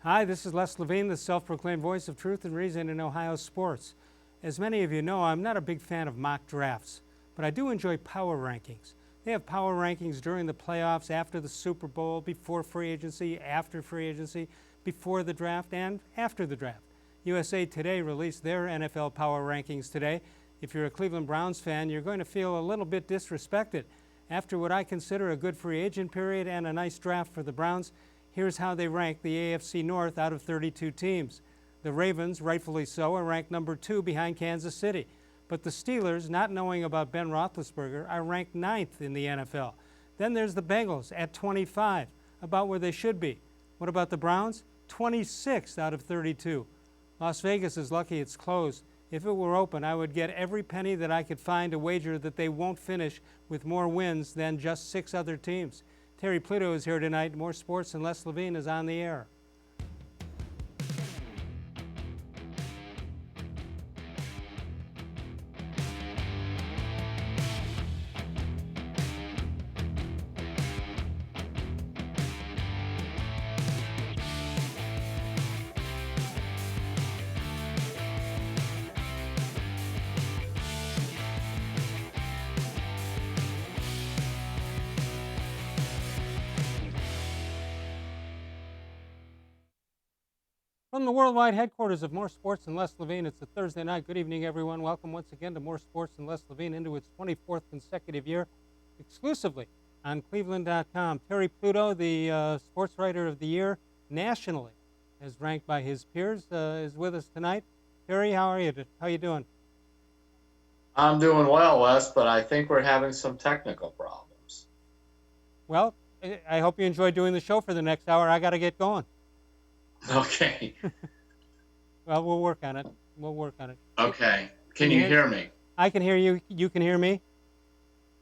Hi, this is Les-Levine, the self-proclaimed voice of truth and reason in Ohio sports. As many of you know, I'm not a big fan of mock drafts, but I do enjoy power rankings. They have power rankings during the playoffs, after the Super Bowl, before free agency, after free agency, before the draft, and after the draft. USA Today released their NFL power rankings today. If you're a Cleveland Browns fan, you're going to feel a little bit disrespected. After what I consider a good free agent period and a nice draft for the Browns, here's how they rank the AFC North out of 32 teams. The Ravens, rightfully so, are ranked number 2 behind Kansas City. But the Steelers, not knowing about Ben Roethlisberger, are ranked 9th in the NFL. Then there's the Bengals at 25, about where they should be. What about the Browns? 26th out of 32. Las Vegas is lucky it's closed. If it were open, I would get every penny that I could find to wager that they won't finish with more wins than just 6 other teams. Terry-Pluto is here tonight. More Sports and Les-Levine is on the air. From the worldwide headquarters of More Sports and Les-Levine, it's a Thursday night. Good evening, everyone. Welcome once again to More Sports and Les-Levine into its 24th consecutive year, exclusively on cleveland.com. Terry-Pluto, the sports writer of the year nationally, as ranked by his peers, is with us tonight. Terry, how are you? How you doing? I'm doing well, Les, but I think we're having some technical problems. Well, I hope you enjoy doing the show for the next hour. I got to get going. Okay. Well, we'll work on it. We'll work on it. Okay. Can you hear me? I can hear you. You can hear me?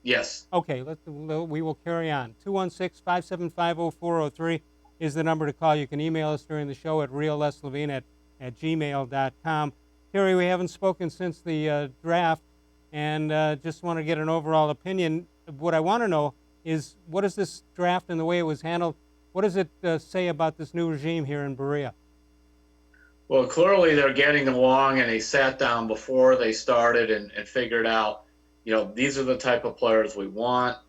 Yes. Okay, we will carry on. 216-575-0403 is the number to call. You can email us during the show at reallesslevine@gmail.com. Terry, we haven't spoken since the draft, and just want to get an overall opinion. What I want to know is, what is this draft and the way it was handled? What does it say about this new regime here in Berea? Well, clearly they're getting along, and they sat down before they started and figured out, these are the type of players we want.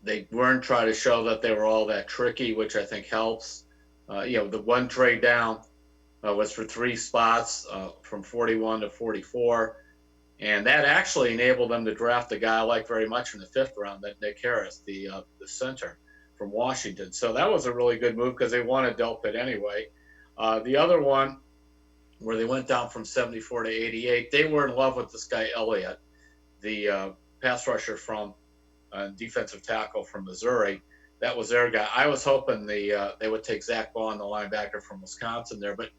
They weren't trying to show that they were all that tricky, which I think helps. The one trade down was for 3 spots from 41 to 44. And that actually enabled them to draft a guy I like very much in the 5th round, that Nick Harris, the center from Washington. So that was a really good move because they wanted Delpit anyway. The other one, where they went down from 74 to 88, they were in love with this guy Elliott, the pass rusher from defensive tackle from Missouri. That was their guy. I was hoping they would take Zach Bond, the linebacker from Wisconsin there, but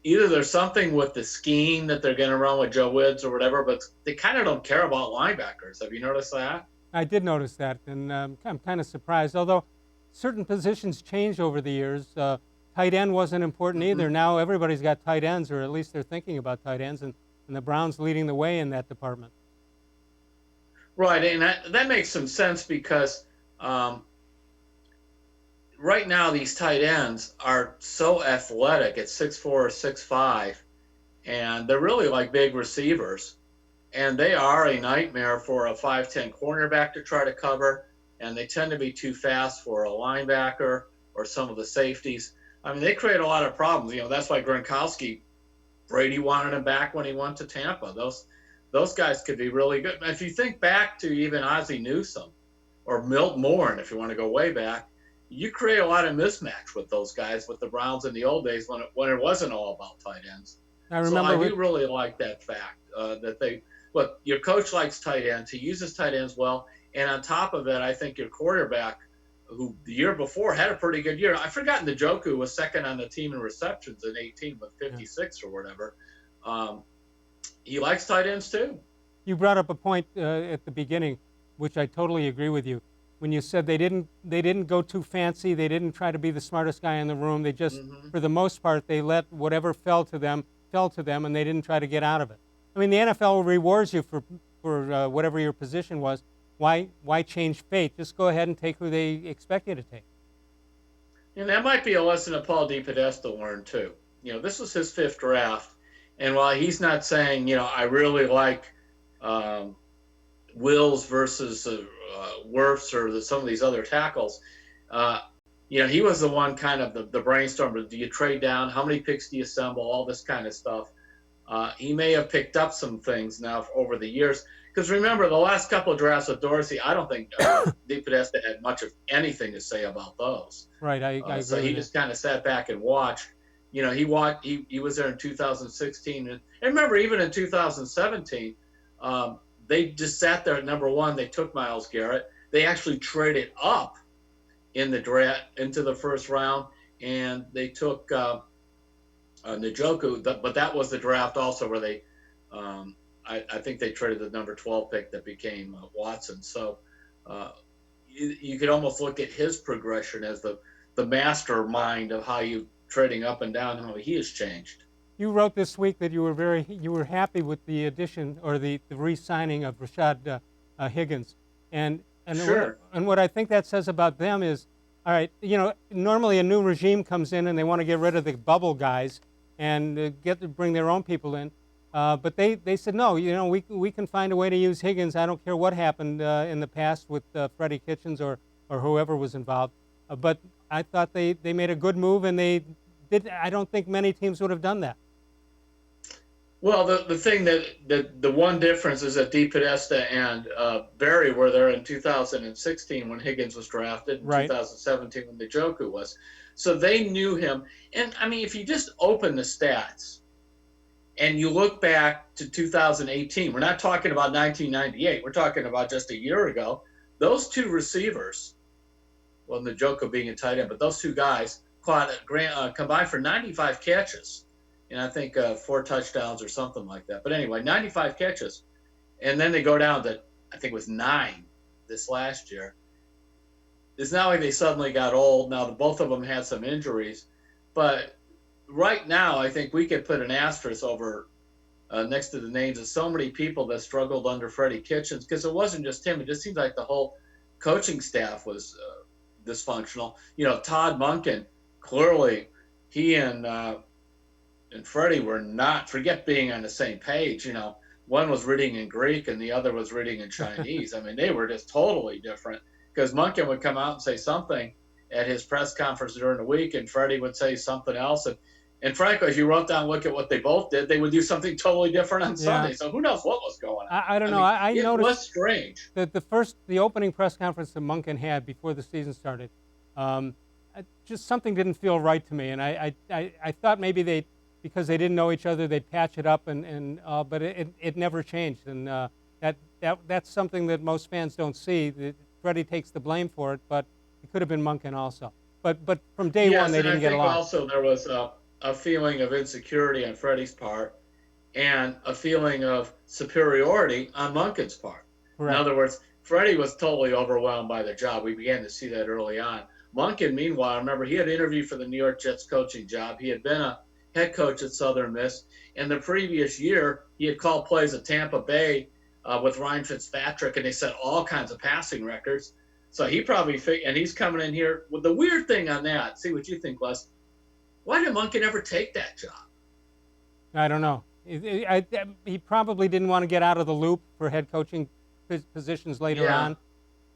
either there's something with the scheme that they're going to run with Joe Woods or whatever, but they kind of don't care about linebackers. Have you noticed that? I did notice that, and I'm kind of surprised. Although certain positions changed over the years. Tight end wasn't important either. Now everybody's got tight ends, or at least they're thinking about tight ends, and the Browns leading the way in that department. Right, and that makes some sense because right now these tight ends are so athletic at 6'4" or 6'5", and they're really like big receivers. And they are a nightmare for a 5'10" cornerback to try to cover, and they tend to be too fast for a linebacker or some of the safeties. I mean, they create a lot of problems. That's why Gronkowski, Brady wanted him back when he went to Tampa. Those guys could be really good. If you think back to even Ozzie Newsome or Milt Moore, if you want to go way back, you create a lot of mismatch with those guys with the Browns in the old days when it wasn't all about tight ends. I do really like that fact that they. Look, your coach likes tight ends. He uses tight ends well. And on top of it, I think your quarterback, who the year before had a pretty good year. I've forgotten Njoku was second on the team in receptions in 18 with 56 or whatever. He likes tight ends too. You brought up a point at the beginning, which I totally agree with you. When you said they didn't go too fancy, they didn't try to be the smartest guy in the room. They just, for the most part, they let whatever fell to them, and they didn't try to get out of it. I mean, the NFL rewards you for whatever your position was. Why change fate? Just go ahead and take who they expect you to take. And that might be a lesson that Paul DePodesta learned too. This was his 5th draft, and while he's not saying, I really like Wills versus Wirfs or some of these other tackles, he was the one kind of the brainstormer. Do you trade down? How many picks do you assemble? All this kind of stuff. He may have picked up some things now over the years. Because remember, the last couple of drafts with Dorsey, I don't think DePodesta had much of anything to say about those. Right, I agree. So he just kind of sat back and watched. He was there in 2016, and remember, even in 2017, they just sat there at number 1. They took Myles Garrett. They actually traded up in the draft into the first round, and they took Njoku. But that was the draft also where they. I think they traded the number 12 pick that became Watson. So you could almost look at his progression as the mastermind of how you trading up and down, how he has changed. You wrote this week that you were happy with the addition or the re-signing of Rashard-Higgins, and Sure. what I think that says about them is, all right, normally a new regime comes in and they want to get rid of the bubble guys and bring their own people in. But they said, no, we can find a way to use Higgins. I don't care what happened in the past with Freddie Kitchens or whoever was involved. But I thought they made a good move, and they did. I don't think many teams would have done that. Well, the thing that the one difference is that DePodesta and Barry were there in 2016 when Higgins was drafted, in Right. 2017 when Njoku was. So they knew him. And, I mean, if you just open the stats, and you look back to 2018, we're not talking about 1998. We're talking about just a year ago. Those two receivers, well, Njoku being a tight end, but those two guys combined for 95 catches. And I think 4 touchdowns or something like that. But anyway, 95 catches. And then they go down to, I think it was 9 this last year. It's not like they suddenly got old. Now, both of them had some injuries. But right now, I think we could put an asterisk over next to the names of so many people that struggled under Freddie Kitchens, because it wasn't just him. It just seems like the whole coaching staff was dysfunctional. Todd Monken, clearly he and Freddie were not, forget being on the same page. One was reading in Greek and the other was reading in Chinese. I mean, they were just totally different, because Monken would come out and say something at his press conference during the week, and Freddie would say something else. And frankly, if you wrote down, look at what they both did, they would do something totally different on Sunday. So who knows what was going on? I don't know. I it noticed was strange. that the opening press conference that Monken had before the season started, just something didn't feel right to me. And I thought maybe because they didn't know each other, they'd patch it up, but it never changed. And that's something that most fans don't see. Freddie takes the blame for it, but it could have been Monken also. But from day one, they didn't get along. Also, there was a feeling of insecurity on Freddie's part and a feeling of superiority on Monken's part. Correct. In other words, Freddie was totally overwhelmed by the job. We began to see that early on. Monken, meanwhile, remember, he had interviewed for the New York Jets coaching job. He had been a head coach at Southern Miss. And the previous year, he had called plays at Tampa Bay with Ryan Fitzpatrick, and they set all kinds of passing records. So he probably and he's coming in here with the weird thing on that. See what you think, Les. Why did Monken ever take that job? I don't know. He probably didn't want to get out of the loop for head coaching positions later on.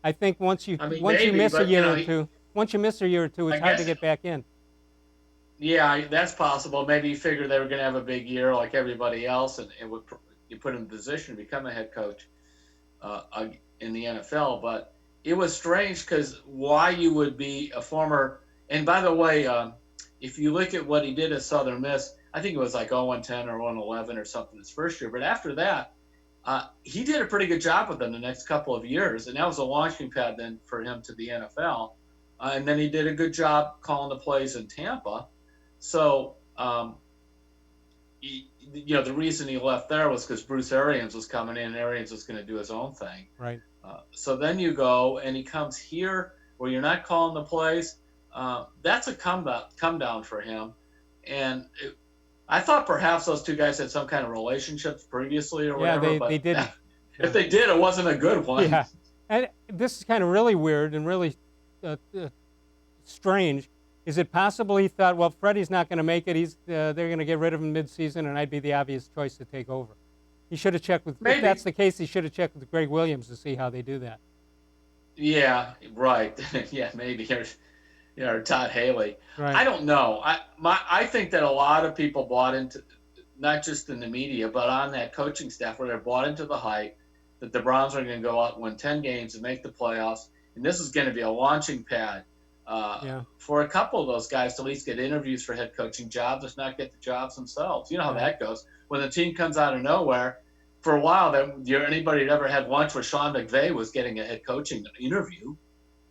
I think once you miss a year or two, it's hard to get back in. Yeah, that's possible. Maybe you figured they were going to have a big year like everybody else, and you put him in a position to become a head coach in the NFL. But it was strange, because why you would be a former – and by the way, if you look at what he did at Southern Miss, I think it was like 0-10 or 1-11 or something his first year. But after that, he did a pretty good job with them the next couple of years, and that was a launching pad then for him to the NFL. And then he did a good job calling the plays in Tampa. So, the reason he left there was because Bruce Arians was coming in, and Arians was going to do his own thing. Right. So then you go, and he comes here where you're not calling the plays. That's a come down for him. And I thought perhaps those two guys had some kind of relationships previously or whatever. Yeah, they didn't. If they did, it wasn't a good one. Yeah. And this is kind of really weird and really strange. Is it possible he thought, well, Freddie's not going to make it. They're going to get rid of him midseason, and I'd be the obvious choice to take over? He should have checked with. Maybe. If that's the case, he should have checked with Greg Williams to see how they do that. Yeah, right. Yeah, maybe. Or Todd Haley. Right. I don't know. I think that a lot of people bought into, not just in the media, but on that coaching staff, where they're bought into the hype that the Browns are going to go out and win 10 games and make the playoffs, and this is going to be a launching pad for a couple of those guys to at least get interviews for head coaching jobs, if not get the jobs themselves. You know how that goes. When the team comes out of nowhere, for a while, anybody that ever had lunch with Sean McVay was getting a head coaching interview.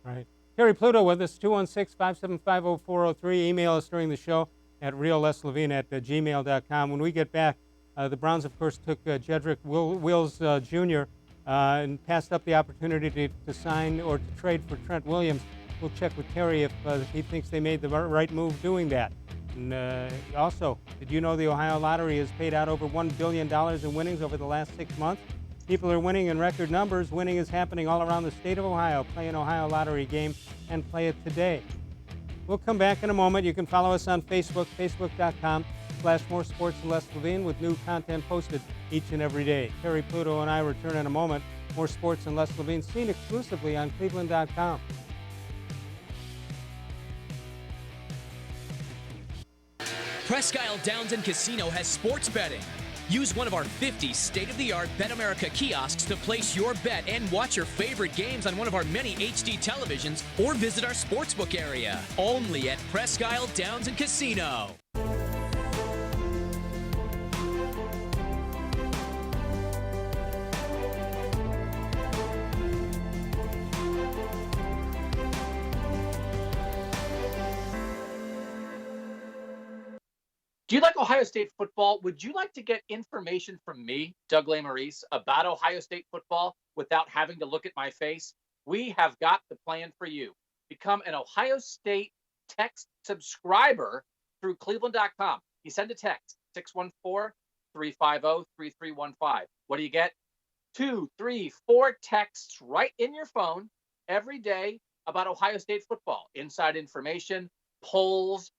Right. Terry-Pluto with us, 216-575-0403. Email us during the show at real-les-levine@gmail.com. When we get back, the Browns, of course, took jedrick-wills-jr. And passed up the opportunity to sign or to trade for Trent Williams. We'll check with Terry if he thinks they made the right move doing that. And also, did you know the Ohio Lottery has paid out over $1 billion in winnings over the last 6 months? People are winning in record numbers. Winning is happening all around the state of Ohio. Play an Ohio Lottery game and play it today. We'll come back in a moment. You can follow us on Facebook, facebook.com/more-sports-and-les-levine, with new content posted each and every day. Terry-Pluto and I return in a moment. More Sports and Les Levine, seen exclusively on cleveland.com. Presque Isle Downs and Casino has sports betting. Use one of our 50 state-of-the-art Bet America kiosks to place your bet and watch your favorite games on one of our many HD televisions, or visit our sportsbook area. Only at Presque Isle Downs and Casino. Do you like Ohio State football? Would you like to get information from me, Doug Lesmerises, about Ohio State football without having to look at my face? We have got the plan for you. Become an Ohio State text subscriber through cleveland.com. You send a text, 614-350-3315. What do you get? 2, 3, 4 texts right in your phone every day about Ohio State football. Inside information, polls,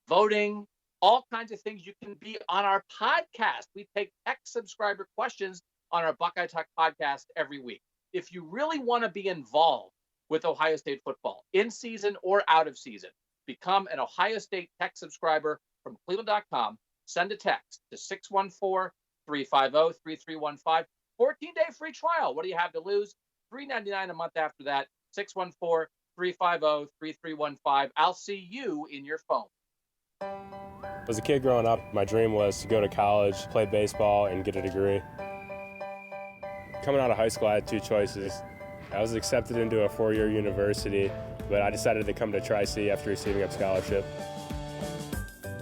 voting, all kinds of things. You can be on our podcast. We take text subscriber questions on our Buckeye Talk podcast every week. If you really want to be involved with Ohio State football, in season or out of season, become an Ohio State text subscriber from cleveland.com. Send a text to 614-350-3315. 14-day free trial. What do you have to lose? $3.99 a month after that. 614-350-3315. I'll see you in your phone. As a kid growing up, my dream was to go to college, play baseball, and get a degree. Coming out of high school, I had 2 choices. I was accepted into a 4-year university, but I decided to come to Tri-C after receiving a scholarship.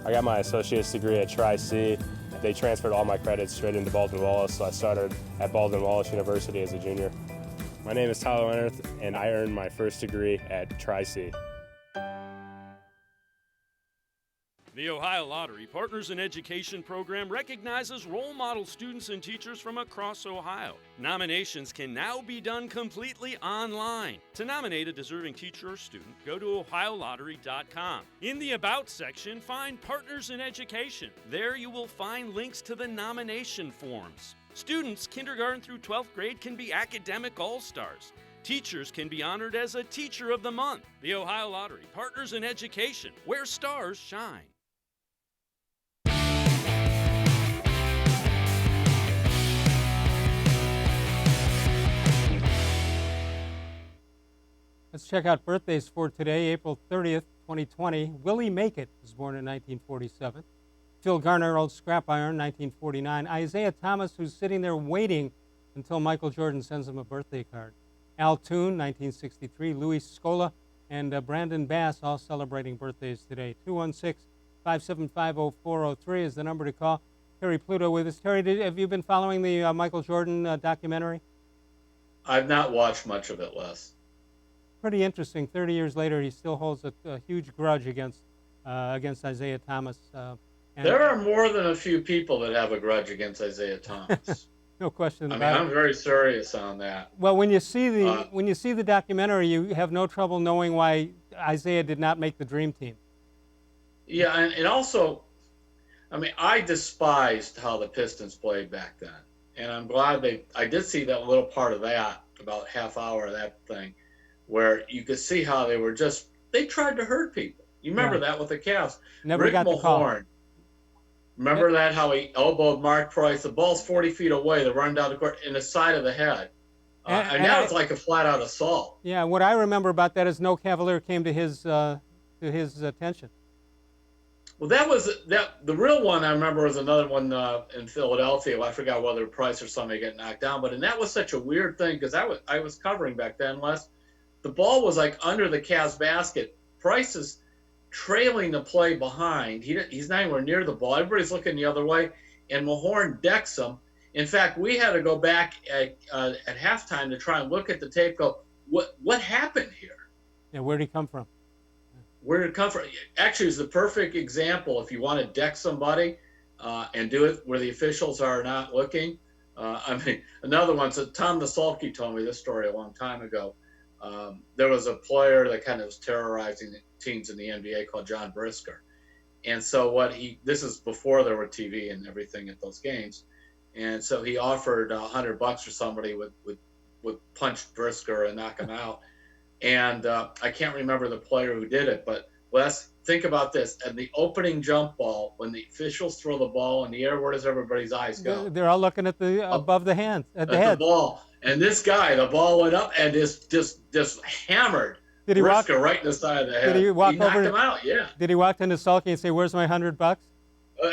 I got my associate's degree at Tri-C. They transferred all my credits straight into Baldwin-Wallace, so I started at Baldwin-Wallace University as a junior. My name is Tyler Leonard, and I earned my first degree at Tri-C. The Ohio Lottery Partners in Education program recognizes role model students and teachers from across Ohio. Nominations can now be done completely online. To nominate a deserving teacher or student, go to ohiolottery.com. In the About section, find Partners in Education. There you will find links to the nomination forms. Students kindergarten through 12th grade can be academic all-stars. Teachers can be honored as a Teacher of the Month. The Ohio Lottery Partners in Education, where stars shine. Let's check out birthdays for today, April 30th, 2020. Willie Make-It was born in 1947. Phil Garner, old scrap iron, 1949. Isaiah Thomas, who's sitting there waiting until Michael Jordan sends him a birthday card. Al Toon, 1963. Louis Scola and Brandon Bass, all celebrating birthdays today. 216-575-0403 is the number to call. Terry-Pluto with us. Terry, have you been following the Michael Jordan documentary? I've not watched much of it, Les. Pretty interesting. 30 years later, he still holds a huge grudge against Isaiah Thomas. There are more than a few people that have a grudge against Isaiah Thomas. No question about it. I'm very serious on that. Well, when you see the documentary, you have no trouble knowing why Isaiah did not make the dream team. Yeah, and also, I mean, I despised how the Pistons played back then, and I'm glad I did see that little part of that, about half hour of that thing, where you could see how they tried to hurt people. You remember that with the Cavs. Never Rick got the call. Mahorn, remember that, how he elbowed Mark Price? The ball's 40 feet away. They're running down the court in the side of the head. And that was like a flat-out assault. Yeah, what I remember about that is no Cavalier came to his attention. Well, the real one I remember was another one in Philadelphia. I forgot whether Price or somebody got knocked down, and that was such a weird thing because I was covering back then, Les. The ball was like under the Cavs basket. Price is trailing the play behind. He's not anywhere near the ball. Everybody's looking the other way, and Mahorn decks him. In fact, we had to go back at halftime to try and look at the tape. Go, what happened here? Yeah, where did he come from? Where did it come from? Actually, it's the perfect example if you want to deck somebody and do it where the officials are not looking. I mean, another one. So Tom Nasalki told me this story a long time ago. There was a player that kind of was terrorizing the teams in the NBA called John Brisker. And so this is before there were TV and everything at those games. And so he offered $100 for somebody would punch Brisker and knock him out. And I can't remember the player who did it, but Les, think about this. And the opening jump ball, when the officials throw the ball in the air, where does everybody's eyes go? They're all looking at the above the hand, at the The head. ball. And this guy, the ball went up and just hammered Brisker right in the side of the head. Did he walk knocked over? Him out, yeah. Did he walk to Nasalki and say, "Where's my $100?"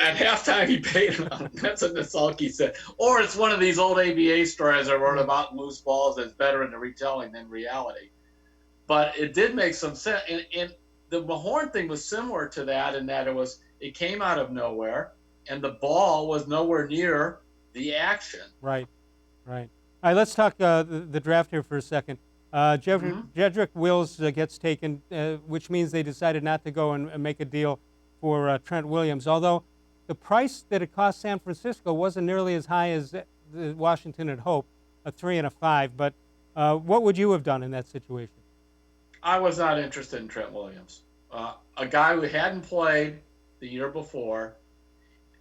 At halftime, he paid him out. That's what Nasalki said. Or it's one of these old ABA stories I wrote about loose balls that's better in the retelling than reality. But it did make some sense. And the Mahorn thing was similar to that in that it came out of nowhere, and the ball was nowhere near the action. Right. All right, let's talk the draft here for a second. Jedrick-Wills gets taken, which means they decided not to go and make a deal for Trent-Williams, although the price that it cost San Francisco wasn't nearly as high as Washington had hoped, a 3 and a 5. But what would you have done in that situation? I was not interested in Trent Williams. A guy who hadn't played the year before,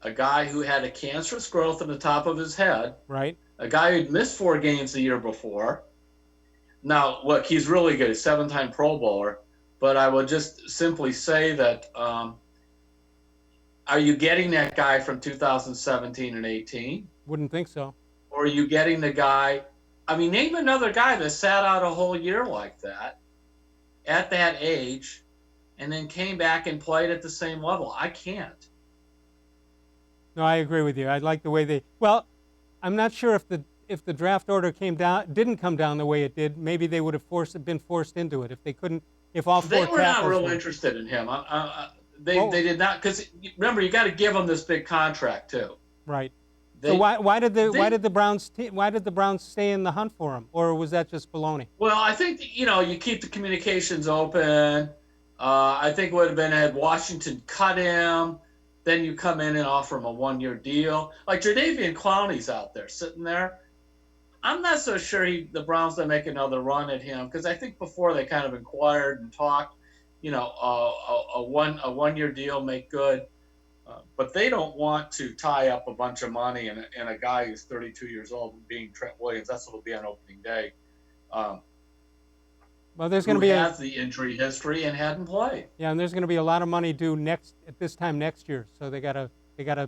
a guy who had a cancerous growth in the top of his head, right? A guy who'd missed 4 games the year before. Now, look, he's really good. He's a 7-time Pro Bowler. But I would just simply say that are you getting that guy from 2017 and 18? Wouldn't think so. Or are you getting the guy – I mean, name another guy that sat out a whole year like that at that age and then came back and played at the same level. I can't. No, I agree with you. I like the way they – well, I'm not sure if the draft order didn't come down the way it did. Maybe they would have been forced into it if they couldn't – if all 4 They were not tackles real were interested in him. They did not, because remember, you got to give them this big contract too. Right. So why did the Browns stay in the hunt for him, or was that just baloney? Well, I think you keep the communications open. I think it would have been had Washington cut him, then you come in and offer him a 1-year deal. Like Jadeveon Clowney's out there sitting there. I'm not so sure the Browns will make another run at him, because I think before they kind of inquired and talked. A 1-year deal, make good. But they don't want to tie up a bunch of money in a guy who's 32 years old, being Trent Williams. That's what will be on opening day. Well, there's going to be has the injury history and hadn't played. Yeah, and there's going to be a lot of money due at this time next year, so they gotta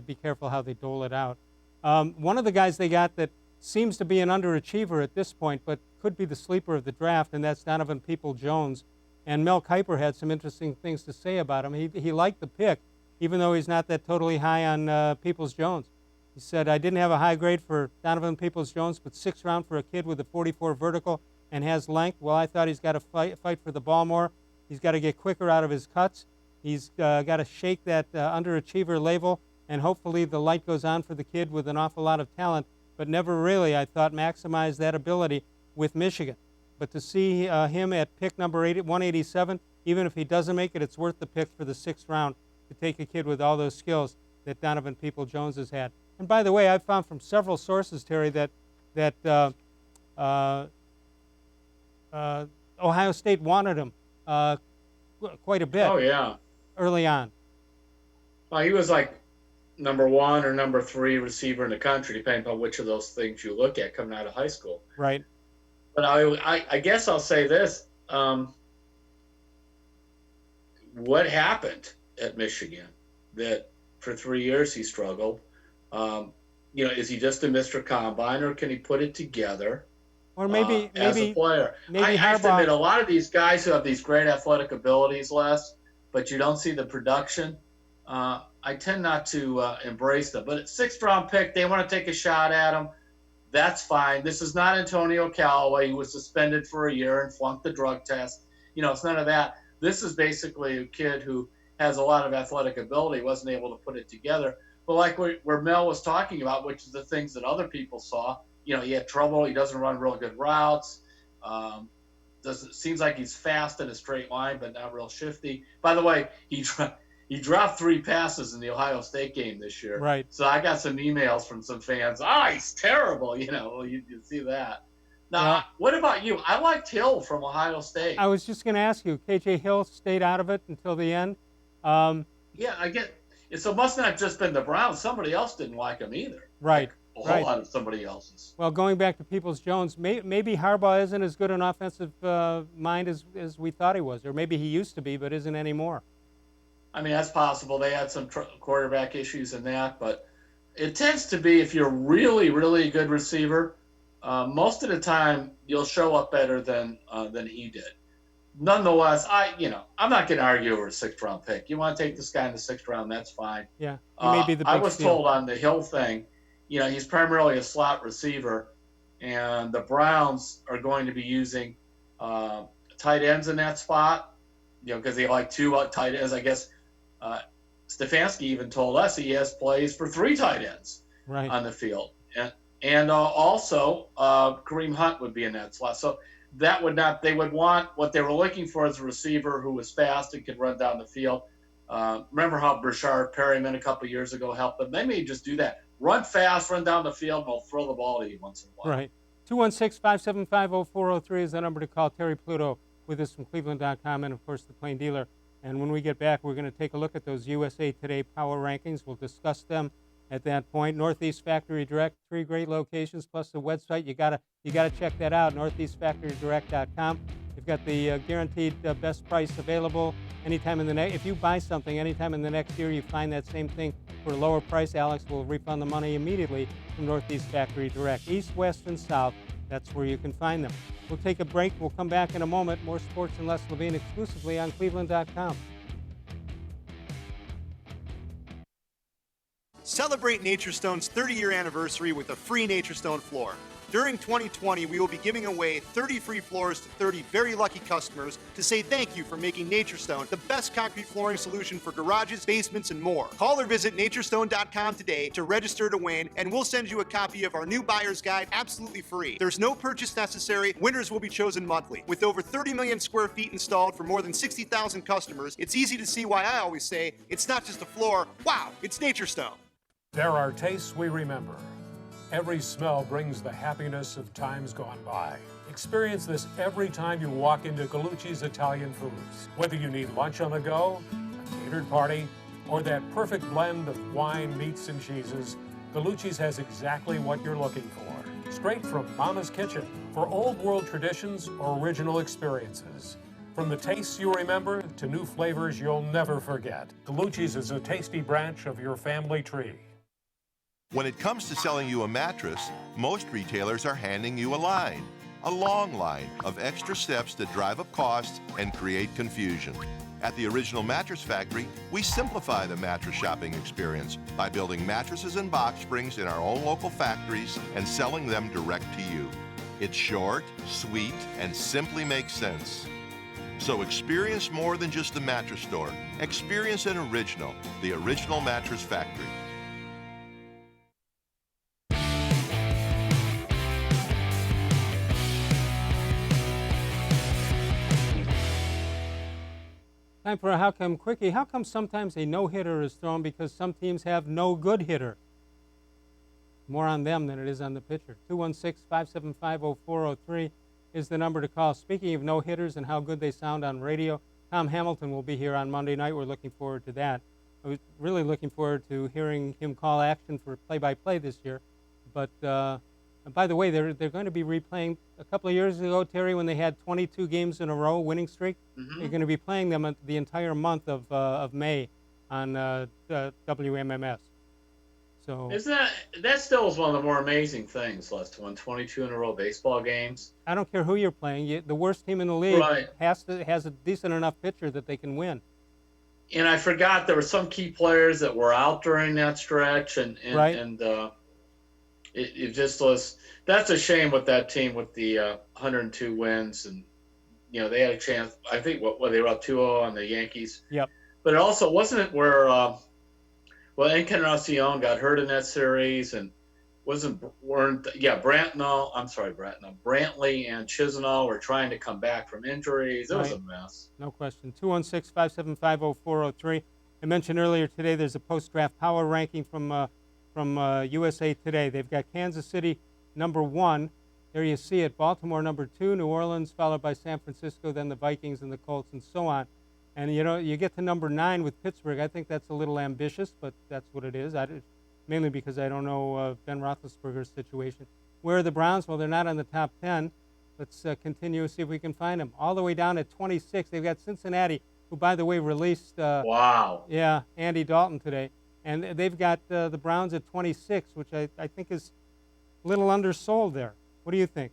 be careful how they dole it out. One of the guys they got that seems to be an underachiever at this point, but could be the sleeper of the draft, and that's Donovan-Peoples-Jones. And Mel Kiper had some interesting things to say about him. He liked the pick, even though he's not that totally high on Peoples-Jones. He said, I didn't have a high grade for Donovan Peoples-Jones, but 6th round for a kid with a 44 vertical and has length. Well, I thought he's got to fight for the ball more. He's got to get quicker out of his cuts. He's got to shake that underachiever label, and hopefully the light goes on for the kid with an awful lot of talent, but never really, I thought, maximized that ability with Michigan. But to see him at pick number 187, even if he doesn't make it, it's worth the pick for the 6th round to take a kid with all those skills that Donovan Peoples-Jones has had. And by the way, I've found from several sources, Terry, that Ohio State wanted him quite a bit. Oh, yeah. Early on. Well, he was like number 1 or number 3 receiver in the country, depending on which of those things you look at coming out of high school. Right. But I guess I'll say this. What happened at Michigan that for 3 years he struggled? Is he just a Mr. Combine, or can he put it together? Or maybe as a player. Maybe I have to Harbaugh. admit, a lot of these guys who have these great athletic abilities, Les, but you don't see the production, I tend not to embrace them. But at 6th-round pick, they want to take a shot at him. That's fine. This is not Antonio Callaway, who was suspended for a year and flunked the drug test. It's none of that. This is basically a kid who has a lot of athletic ability, wasn't able to put it together. But like where Mel was talking about, which is the things that other people saw, he had trouble. He doesn't run real good routes. Seems like he's fast in a straight line, but not real shifty. By the way, he dropped 3 passes in the Ohio State game this year. Right. So I got some emails from some fans. He's terrible. You see that. Now, What about you? I liked Hill from Ohio State. I was just going to ask you. KJ Hill stayed out of it until the end. Yeah, I get it. So it must not have just been the Browns. Somebody else didn't like him either. Right. A whole lot of somebody else's. Well, going back to Peoples-Jones, maybe Harbaugh isn't as good an offensive mind as we thought he was, or maybe he used to be, but isn't anymore. I mean, that's possible. They had some quarterback issues in that, but it tends to be if you're really, really a good receiver, most of the time you'll show up better than he did. Nonetheless, I'm not going to argue over a 6th-round pick. You want to take this guy in the 6th round, that's fine. Yeah, he may be the big I was steal. told on the Hill thing, he's primarily a slot receiver, and the Browns are going to be using tight ends in that spot, because they like 2 tight ends. I guess Stefanski even told us he has plays for 3 tight ends on the field. And also Kareem Hunt would be in that slot. So they would want what they were looking for as a receiver who was fast and could run down the field. Remember how Rashard Perryman a couple years ago helped them? They may just do that. Run fast, run down the field, and they'll throw the ball to you once in a while. Right. 216-575-0403 is the number to call. Terry Pluto with us from cleveland.com and, of course, the Plain Dealer. And when we get back, we're going to take a look at those USA Today Power Rankings. We'll discuss them at that point. Northeast Factory Direct, 3 great locations, plus the website. You gotta check that out, northeastfactorydirect.com. You've got the guaranteed best price available anytime in the next. If you buy something anytime in the next year, you find that same thing for a lower price, Alex will refund the money immediately from Northeast Factory Direct. East, west, and south, that's where you can find them. We'll take a break. We'll come back in a moment. More Sports and Les-levine exclusively on cleveland.com. Celebrate NatureStone's 30-year anniversary with a free NatureStone floor. During 2020, we will be giving away 30 free floors to 30 very lucky customers to say thank you for making NatureStone the best concrete flooring solution for garages, basements, and more. Call or visit naturestone.com today to register to win, and we'll send you a copy of our new buyer's guide absolutely free. There's no purchase necessary. Winners will be chosen monthly. With over 30 million square feet installed for more than 60,000 customers, it's easy to see why I always say, it's not just a floor. Wow, it's NatureStone. There are tastes we remember. Every smell brings the happiness of times gone by. Experience this every time you walk into Gallucci's Italian Foods. Whether you need lunch on the go, a catered party, or that perfect blend of wine, meats, and cheeses, Gallucci's has exactly what you're looking for. Straight from Mama's Kitchen for old world traditions or original experiences. From the tastes you remember to new flavors you'll never forget. Gallucci's is a tasty branch of your family tree. When it comes to selling you a mattress, most retailers are handing you a long line of extra steps that drive up costs and create confusion. At the Original Mattress Factory, we simplify the mattress shopping experience by building mattresses and box springs in our own local factories and selling them direct to you. It's short, sweet, and simply makes sense. So experience more than just the mattress store. Experience an original, the Original Mattress Factory. Time for a How Come Quickie. How come sometimes a no-hitter is thrown because some teams have no good hitter? More on them than it is on the pitcher. 216-575-0403 is the number to call. Speaking of no-hitters and how good they sound on radio, Tom Hamilton will be here on Monday night. We're looking forward to that. I was really looking forward to hearing him call action for play-by-play this year. But by the way, they're going to be replaying a couple of years ago, Terry, when they had 22 games in a row, winning streak. They're going to be playing them the entire month of May on WMMS. So that still is one of the more amazing things, Les, to win 22 in a row baseball games. I don't care who you're playing. The worst team in the league Right. has a decent enough pitcher that they can win. And I forgot there were some key players that were out during that stretch, and Right. It just was. That's a shame with that team with the 102 wins, and they had a chance. I think what they were up 2-0 on the Yankees. Yep. But it also wasn't it where Encarnacion got hurt in that series, and Brantley and Chisenhall were trying to come back from injuries. It was a mess. No question. 216-575-0403. I mentioned earlier today there's a post-draft power ranking from USA Today. They've got Kansas City number 1. There you see it. Baltimore number 2. New Orleans followed by San Francisco, then the Vikings and the Colts and so on. And, you get to number 9 with Pittsburgh. I think that's a little ambitious, but that's what it is. Mainly because I don't know Ben Roethlisberger's situation. Where are the Browns? Well, they're not on the top 10. Let's continue and see if we can find them. All the way down at 26, they've got Cincinnati, who, by the way, released Andy Dalton today. And they've got the Browns at 26, which I think is a little undersold there. What do you think?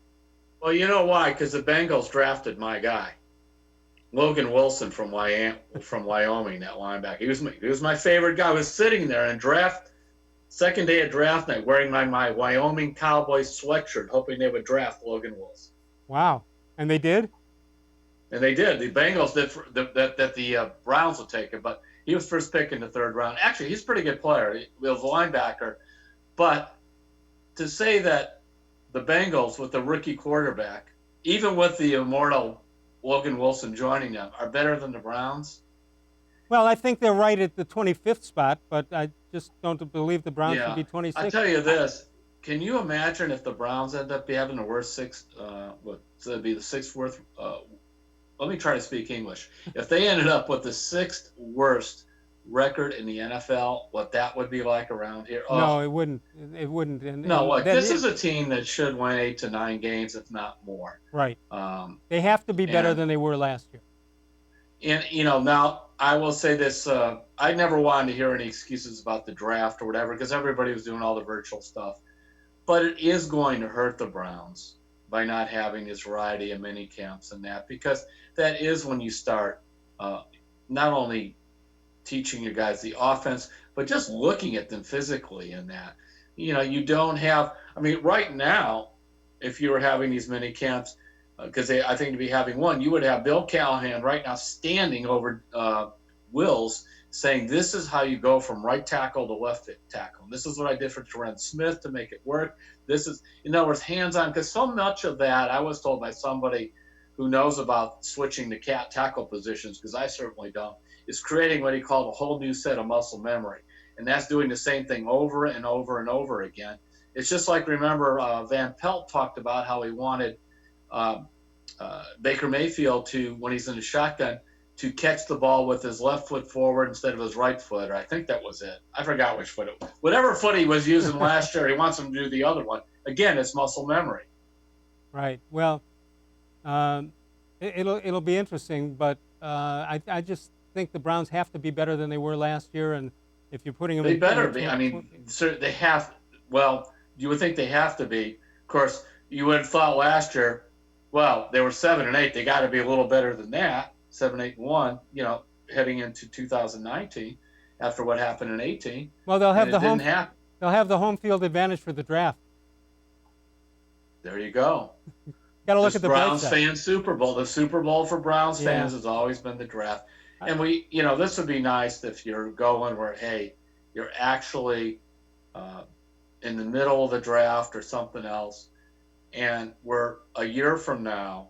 Well, you know why? Because the Bengals drafted my guy, Logan Wilson from Wyoming, that linebacker. He was my favorite guy. I was sitting there in second day of draft night wearing my Wyoming Cowboys sweatshirt, hoping they would draft Logan Wilson. Wow. And they did? And they did. The Bengals did that the Browns would take him, but he was first pick in the 3rd round. Actually, he's a pretty good player. He was a linebacker. But to say that the Bengals with the rookie quarterback, even with the immortal Logan Wilson joining them, are better than the Browns? Well, I think they're right at the 25th spot, but I just don't believe the Browns should be 26th. I'll tell you this. Can you imagine if the Browns end up having the worst it'd be the 6th worst, let me try to speak English. If they ended up with the 6th worst record in the NFL, what that would be like around here? Oh. No, it wouldn't. It wouldn't. This is a team that should win 8 to 9 games, if not more. Right. They have to be better than they were last year. And, now I will say this. I never wanted to hear any excuses about the draft or whatever, because everybody was doing all the virtual stuff. But it is going to hurt the Browns by not having this variety of mini camps and that, because that is when you start not only teaching your guys the offense, but just looking at them physically in that. You don't have, right now, if you were having these mini camps, because I think to be having one, you would have Bill Callahan right now standing over Wills saying, this is how you go from right tackle to left tackle. And this is what I did for Terrence Smith to make it work. This is, in other words, hands-on, because so much of that, I was told by somebody who knows about switching to tackle positions, because I certainly don't, is creating what he called a whole new set of muscle memory. And that's doing the same thing over and over and over again. It's just like, remember, Van Pelt talked about how he wanted Baker Mayfield to, when he's in the shotgun, to catch the ball with his left foot forward instead of his right foot. Or I think that was it. I forgot which foot it was. Whatever foot he was using last year, he wants him to do the other one. Again, it's muscle memory. Right. Well, it'll be interesting, but I just think the Browns have to be better than they were last year. And if you're putting them, they better be. They have. Well, you would think they have to be. Of course, you would have thought last year, well, they were 7-8. They got to be a little better than that. 7-8-1, heading into 2019 after what happened in 18. Well, they'll have the home field advantage for the draft. There you go. Got to look at the Browns fan Super Bowl. The Super Bowl for Browns fans has always been the draft. And this would be nice if you're going where, hey, you're actually in the middle of the draft or something else, and we're a year from now.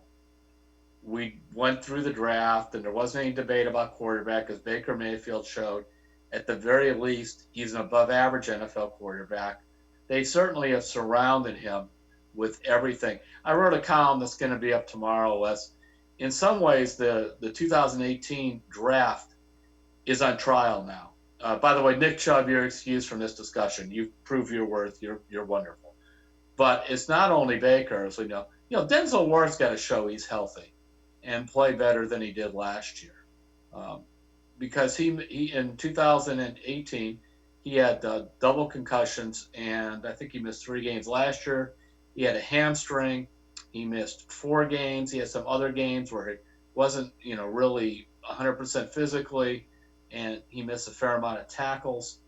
We went through the draft, and there wasn't any debate about quarterback, because Baker Mayfield showed, at the very least, he's an above-average NFL quarterback. They certainly have surrounded him with everything. I wrote a column that's going to be up tomorrow, Wes. In some ways, the 2018 draft is on trial now. By the way, Nick Chubb, you're excused from this discussion. You've proved your worth. You're wonderful. But it's not only Baker, as we know. Denzel Ward's got to show he's healthy and play better than he did last year. Because he in 2018, he had double concussions, and I think he missed 3 games last year. He had a hamstring. He missed 4 games. He had some other games where he wasn't, really 100% physically, and he missed a fair amount of tackles.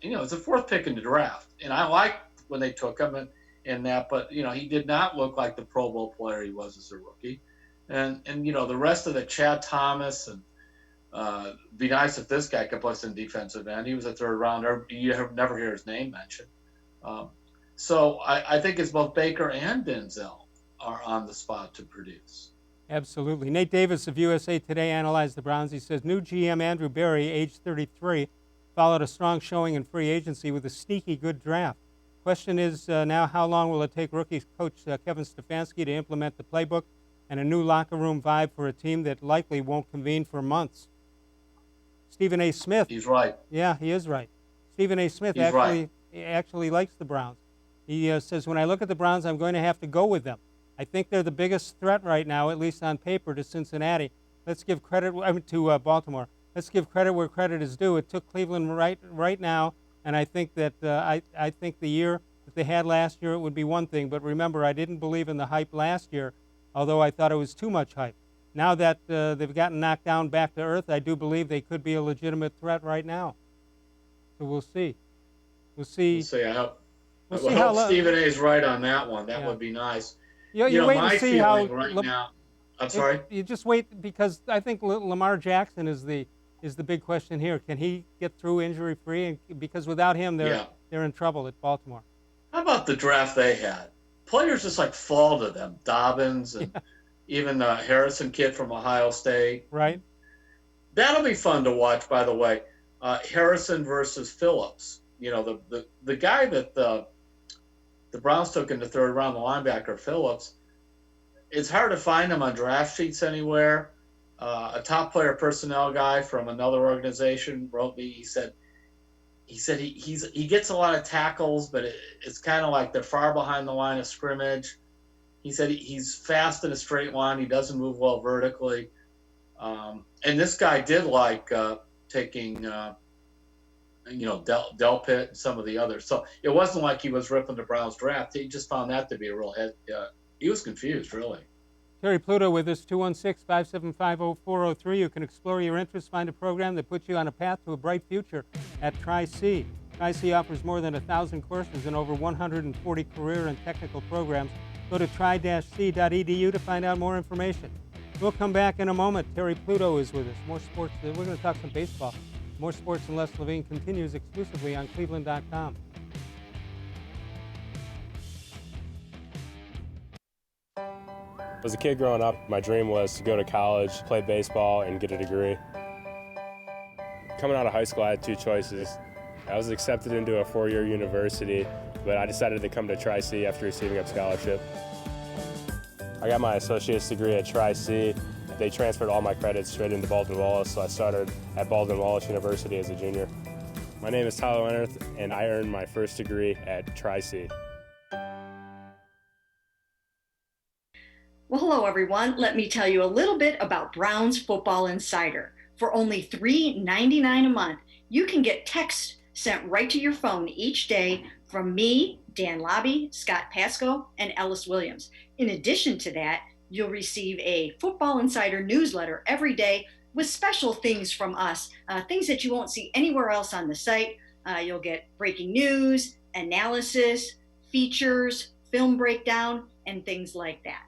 It's a 4th pick in the draft, and I liked when they took him and that, but he did not look like the Pro Bowl player he was as a rookie. And the rest of the Chad Thomas and be nice if this guy could play some defensive end. He was a 3rd rounder. You never hear his name mentioned. So I think it's both Baker and Denzel are on the spot to produce. Absolutely. Nate Davis of USA Today analyzed the Browns. He says new GM Andrew Berry, age 33, followed a strong showing in free agency with a sneaky good draft. Question is now, how long will it take rookie coach Kevin-Stefanski to implement the playbook and a new locker room vibe for a team that likely won't convene for months? Stephen A. Smith. He's right. Yeah, he is right. Stephen A. Smith actually likes the Browns. He says, when I look at the Browns, I'm going to have to go with them. I think they're the biggest threat right now, at least on paper, to Cincinnati. Let's give credit to Baltimore. Let's give credit where credit is due. It took Cleveland right now, and I think that I think the year that they had last year, it would be one thing. But remember, I didn't believe in the hype last year, although I thought it was too much hype. Now that they've gotten knocked down back to earth, I do believe they could be a legitimate threat right now. So we'll see. We'll see. I hope Stephen A. is right on that one. That would be nice. You wait and see how. Now, I'm sorry. You just wait, because I think Lamar Jackson is the big question here. Can he get through injury free? And because without him, they're in trouble at Baltimore. How about the draft they had? Players just fall to them. Dobbins and even the Harrison kid from Ohio State. Right. That'll be fun to watch. By the way, Harrison versus Phillips. The guy that the Browns took in the 3rd round, the linebacker Phillips. It's hard to find him on draft sheets anywhere. A top player personnel guy from another organization wrote me. He said he gets a lot of tackles, but it's kind of like they're far behind the line of scrimmage. He said he's fast in a straight line. He doesn't move well vertically. And this guy did like taking Delpit and some of the others. So it wasn't like he was ripping the Browns draft. He just found that to be a real head. He was confused, really. Terry-Pluto with us, 216-575-0403. You can explore your interests, find a program that puts you on a path to a bright future at Tri-C. Tri-C offers more than 1,000 courses and over 140 career and technical programs. Go to tri-c.edu to find out more information. We'll come back in a moment. Terry-Pluto is with us. More sports. We're going to talk some baseball. More Sports and Les-Levine continues exclusively on cleveland.com. As a kid growing up, my dream was to go to college, play baseball, and get a degree. Coming out of high school, I had 2 choices. I was accepted into a 4-year university, but I decided to come to Tri-C after receiving a scholarship. I got my associate's degree at Tri-C. They transferred all my credits straight into Baldwin-Wallace, so I started at Baldwin-Wallace University as a junior. My name is Tyler Leonard, and I earned my first degree at Tri-C. Well, hello, everyone. Let me tell you a little bit about Browns Football Insider. For only $3.99 a month, you can get texts sent right to your phone each day from me, Dan Lobby, Scott Pasco, and Ellis Williams. In addition to that, you'll receive a Football Insider newsletter every day with special things from us, things that you won't see anywhere else on the site. You'll get breaking news, analysis, features, film breakdown, and things like that.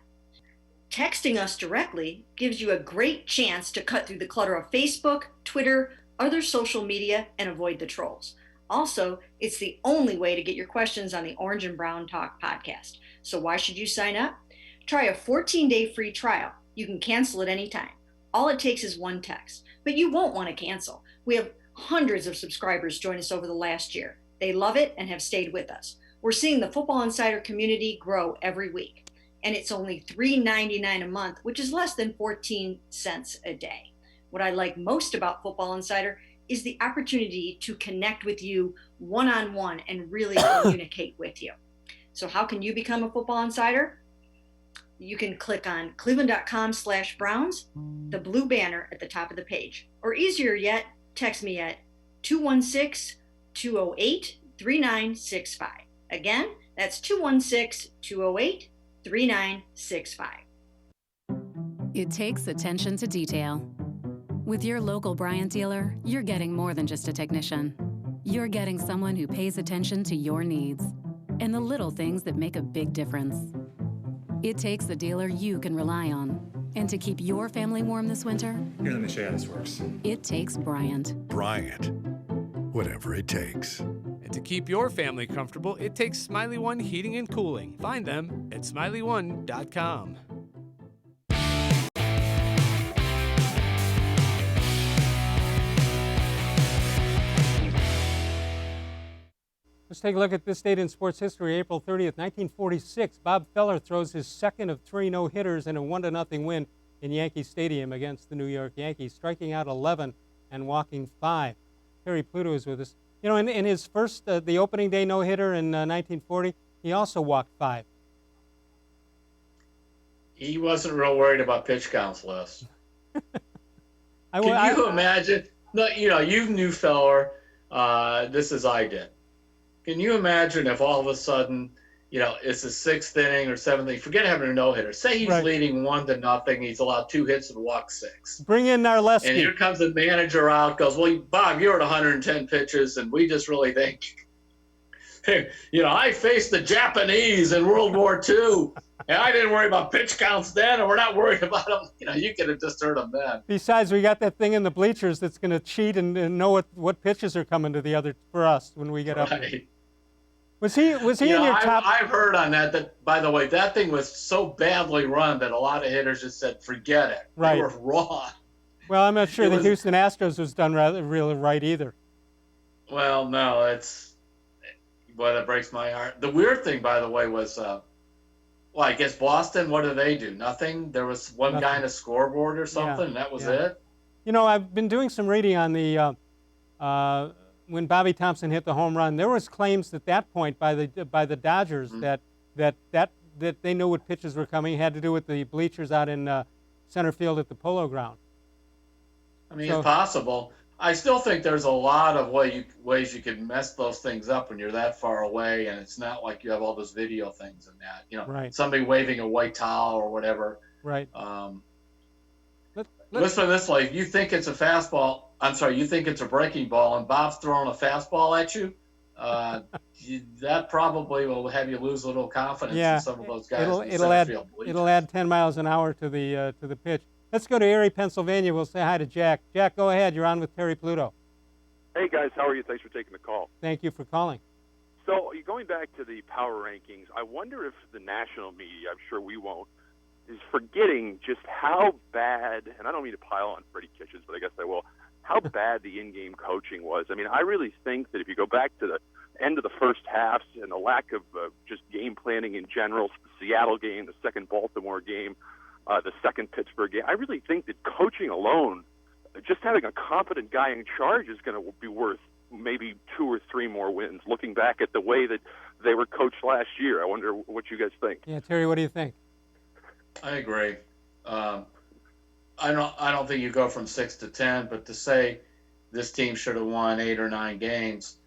Texting us directly gives you a great chance to cut through the clutter of Facebook, Twitter, other social media, and avoid the trolls. Also, it's the only way to get your questions on the Orange and Brown Talk podcast. So why should you sign up? Try a 14-day free trial. You can cancel at any time. All it takes is one text, but you won't want to cancel. We have hundreds of subscribers join us over the last year. They love it and have stayed with us. We're seeing the Football Insider community grow every week. And it's only $3.99 a month, which is less than 14 cents a day. What I like most about Football Insider is the opportunity to connect with you one-on-one and really communicate with you. So how can you become a football insider? You can click on cleveland.com/Browns, the blue banner at the top of the page. Or easier yet, text me at 216-208-3965. Again, that's 216-208-3965. It takes attention to detail. With your local Bryant dealer, you're getting more than just a technician. You're getting someone who pays attention to your needs and the little things that make a big difference. It takes a dealer you can rely on. And to keep your family warm this winter, here, let me show you how this works. It takes Bryant. Bryant, whatever it takes. And to keep your family comfortable, it takes Smiley One Heating and Cooling. Find them at smiley1.com. Let's take a look at this date in sports history. April 30th, 1946, Bob Feller throws his second of 3 no-hitters in a 1-0 win in Yankee Stadium against the New York Yankees, striking out 11 and walking 5. Terry-Pluto is with us. You know, in his first, the opening day no-hitter in 1940, he also walked 5. He wasn't real worried about pitch counts, Les. Can you imagine? No, you know, you knew Feller this as I did. Can you imagine if all of a sudden, you know, it's the 6th inning or 7th inning, forget having a no-hitter. Say he's leading 1-0, he's allowed 2 hits and walked 6. Bring in Narleski. And here comes the manager out, goes, well, Bob, you're at 110 pitches, and we just really think, hey, you know, I faced the Japanese in World War II, and I didn't worry about pitch counts then, and we're not worried about them. You know, you could have just heard them then. Besides, we got that thing in the bleachers that's going to cheat and know what pitches are coming to the other for us when we get up there. Was he in your top? I've heard on that, by the way, that thing was so badly run that a lot of hitters just said, forget it. Right. They were wrong. Well, I'm not sure the Houston Astros was done really right either. Well, no, that breaks my heart. The weird thing, by the way, was, I guess Boston, what do they do? Nothing? There was one guy in a scoreboard or something, and that was it? You know, I've been doing some reading on the when Bobby Thompson hit the home run. There was claims at that point by the Dodgers that they knew what pitches were coming. It had to do with the bleachers out in center field at the Polo Ground. I mean, it's possible. I still think there's a lot of ways you can mess those things up when you're that far away, and it's not like you have all those video things and that. You know, somebody waving a white towel or whatever. Right. Listen to this way. If you think it's a fastball, you think it's a breaking ball, and Bob's throwing a fastball at you, that probably will have you lose a little confidence in some of those guys. It'll add 10 miles an hour to the pitch. Let's go to Erie, Pennsylvania. We'll say hi to Jack. Jack, go ahead. You're on with Terry-Pluto. Hey, guys. How are you? Thanks for taking the call. Thank you for calling. So going back to the power rankings, I wonder if the national media, I'm sure we won't, is forgetting just how bad, and I don't mean to pile on Freddie Kitchens, but I guess I will, how bad the in-game coaching was. I mean, I really think that if you go back to the end of the first half and the lack of just game planning in general, the Seattle game, the second Baltimore game, the second Pittsburgh game, I really think that coaching alone, just having a competent guy in charge is going to be worth maybe 2 or 3 more wins, looking back at the way that they were coached last year. I wonder what you guys think. Yeah, Terry, what do you think? I agree. I don't think you go from 6 to 10, but to say this team should have won 8 or 9 games,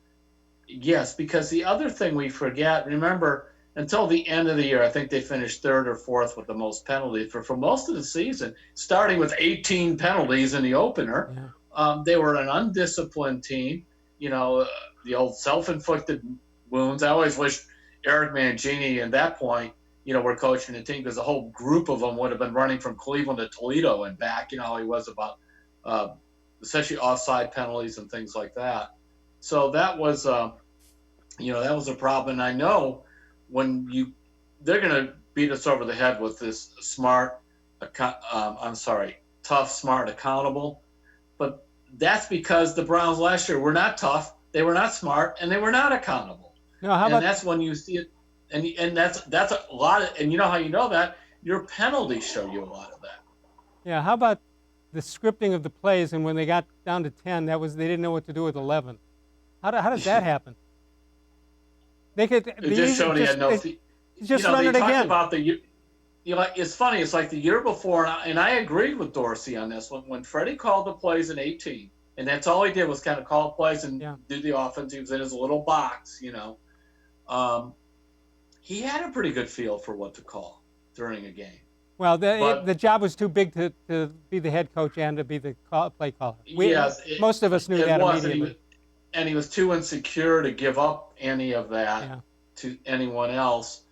yes, because the other thing we forget, remember, until the end of the year, I think they finished 3rd or 4th with the most penalties. For most of the season, starting with 18 penalties in the opener, they were an undisciplined team. You know, the old self-inflicted wounds. I always wish Eric Mangini at that point, you know, were coaching the team, because the whole group of them would have been running from Cleveland to Toledo and back. You know how he was about essentially offside penalties and things like that. So that was, that was a problem. And I know they're going to beat us over the head with this tough, smart, accountable. But that's because the Browns last year were not tough, they were not smart, and they were not accountable. That's when you see it. And that's a lot of, and you know how you know that? Your penalties show you a lot of that. Yeah, how about the scripting of the plays, and when they got down to 10, they didn't know what to do with 11. How does that happen? They could. It just showed he had no. Just run it they talked again. about it's funny. It's like the year before, and I agreed with Dorsey on this. When Freddie called the plays in 18, and that's all he did was kind of call plays and do the offense. He was in his little box, he had a pretty good feel for what to call during a game. Well, the job was too big to be the head coach and to be the play caller. Most of us knew that immediately. And he was too insecure to give up any of that to anyone else.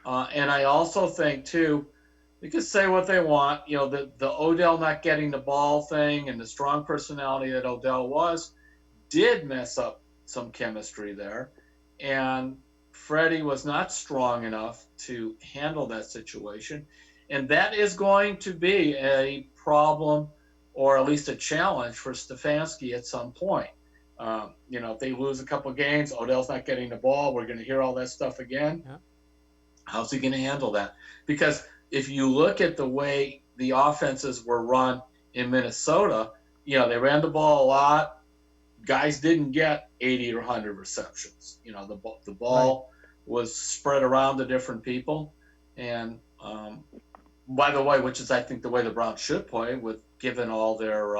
And I also think, too, they could say what they want. The Odell not getting the ball thing and the strong personality that Odell did mess up some chemistry there. And Freddie was not strong enough to handle that situation. And that is going to be a problem, or at least a challenge for Stefanski at some point. If they lose a couple of games, Odell's not getting the ball, we're going to hear all that stuff again. Yeah. How's he going to handle that? Because if you look at the way the offenses were run in Minnesota, they ran the ball a lot. Guys didn't get 80 or 100 receptions. The ball was spread around to different people. And by the way, which is, I think, the way the Browns should play, with given all their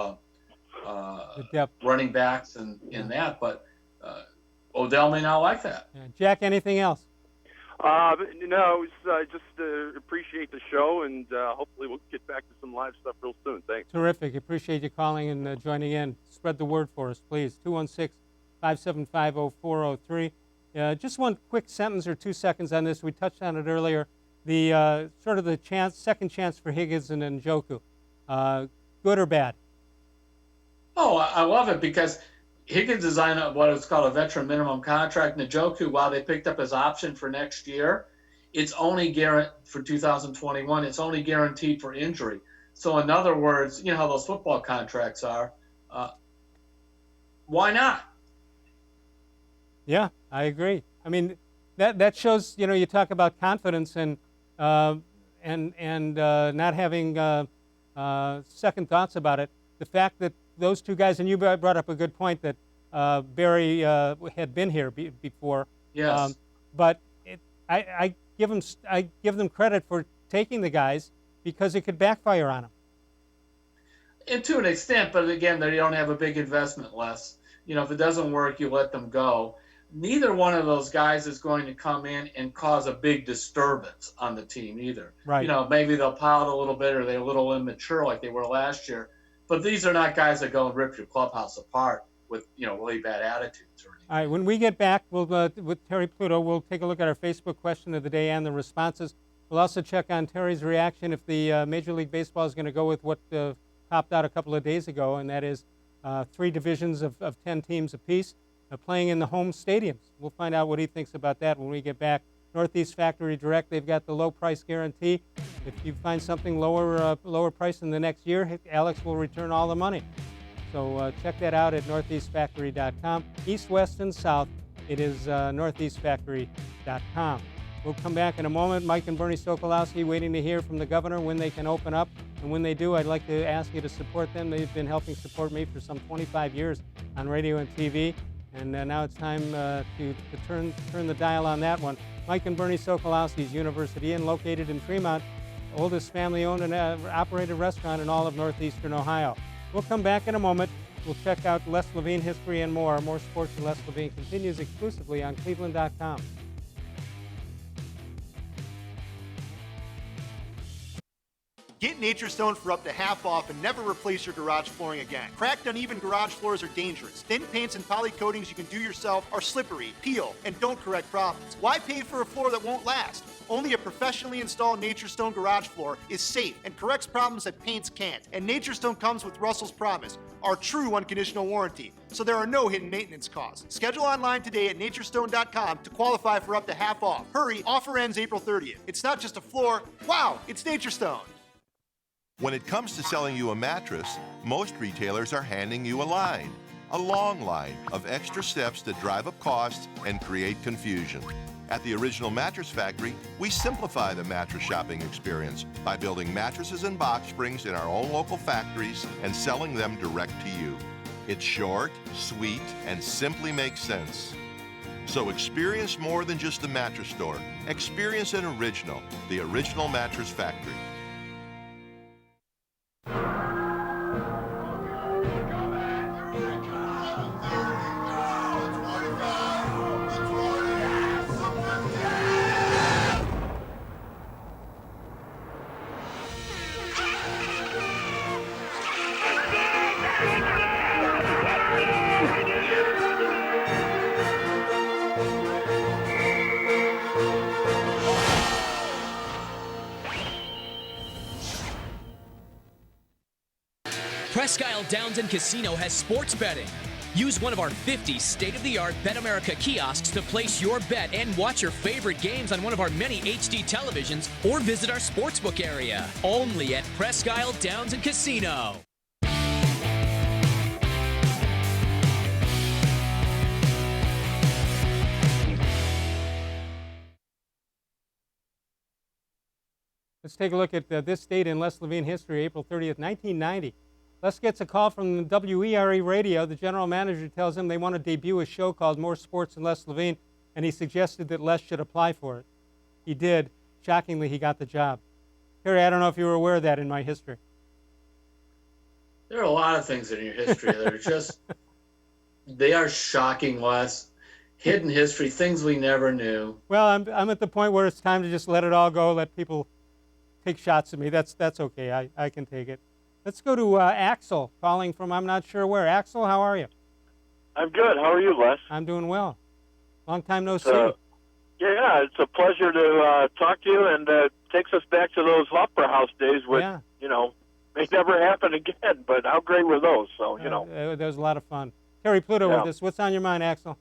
running backs and in that. But Odell may not like that. Yeah. Jack, anything else? No, just appreciate the show, and hopefully we'll get back to some live stuff real soon. Thanks. Terrific. Appreciate you calling and joining in. Spread the word for us, please. 216-575-0403. Just one quick sentence or 2 seconds on this. We touched on it earlier. The sort of the second chance for Higgins and Njoku. Good or bad? Oh, I love it, because Higgins is on what is called a veteran minimum contract. Njoku, while they picked up his option for next year, it's only guaranteed for 2021. It's only guaranteed for injury. So in other words, how those football contracts are. Why not? Yeah, I agree. I mean, that shows. You talk about confidence and not having second thoughts about it. The fact that those two guys, and you brought up a good point that Barry had been here before. Yes. But I give them credit for taking the guys, because it could backfire on them. And to an extent, but again, they don't have a big investment, Les. If it doesn't work, you let them go. Neither one of those guys is going to come in and cause a big disturbance on the team either. Right. Maybe they'll pout a little bit, or they're a little immature like they were last year. But these are not guys that go and rip your clubhouse apart with, really bad attitudes or anything. All right, when we get back, we'll with Terry Pluto, we'll take a look at our Facebook question of the day and the responses. We'll also check on Terry's reaction if the Major League Baseball is going to go with what popped out a couple of days ago, and that is 3 divisions of 10 teams apiece playing in the home stadiums. We'll find out what he thinks about that when we get back. Northeast Factory Direct, they've got the low price guarantee. If you find something lower price in the next year, Alex will return all the money. So check that out at northeastfactory.com. East, west, and south, it is northeastfactory.com. We'll come back in a moment. Mike and Bernie Sokolowski waiting to hear from the governor when they can open up. And when they do, I'd like to ask you to support them. They've been helping support me for some 25 years on radio and TV. And now it's time to turn the dial on that one. Mike and Bernie Sokolowski's University Inn, located in Fremont, oldest family-owned and operated restaurant in all of northeastern Ohio. We'll come back in a moment. We'll check out Les-Levine history and more. More Sports and Les-Levine continues exclusively on cleveland.com. Get Nature Stone for up to half off and never replace your garage flooring again. Cracked, uneven garage floors are dangerous. Thin paints and poly coatings you can do yourself are slippery, peel, and don't correct problems. Why pay for a floor that won't last? Only a professionally installed Nature Stone garage floor is safe and corrects problems that paints can't. And Nature Stone comes with Russell's Promise, our true unconditional warranty, so there are no hidden maintenance costs. Schedule online today at naturestone.com to qualify for up to half off. Hurry, offer ends April 30th. It's not just a floor. Wow, it's Nature Stone. When it comes to selling you a mattress, most retailers are handing you a line. a long line of extra steps that drive up costs and create confusion. At the Original Mattress Factory, we simplify the mattress shopping experience by building mattresses and box springs in our own local factories and selling them direct to you. It's short, sweet, and simply makes sense. So experience more than just the mattress store. Experience an original, the Original Mattress Factory. Presque Isle Downs and Casino has sports betting. Use one of our 50 state-of-the-art Bet America kiosks to place your bet and watch your favorite games on one of our many HD televisions or visit our sportsbook area. Only at Presque Isle Downs and Casino. Let's take a look at this date in Les-Levine history, April 30th, 1990. Les gets a call from the WERE radio. The general manager tells him they want to debut a show called More Sports and Les-Levine, and he suggested that Les should apply for it. He did. Shockingly, he got the job. Terry, I don't know if you were aware of that in my history. There are a lot of things in your history that are just, they are shocking, Les. Hidden history, things we never knew. Well, I'm at the point where it's time to just let it all go, let people take shots at me. That's okay. I can take it. Let's go to Axel, calling from I'm not sure where. Axel, how are you? I'm good. How are you, Les? I'm doing well. Long time no see. Yeah, it's a pleasure to talk to you, and takes us back to those opera house days, which, you know, may never happen again, but how great were those? So, you know. That was a lot of fun. Terry-Pluto with us. What's on your mind, Axel?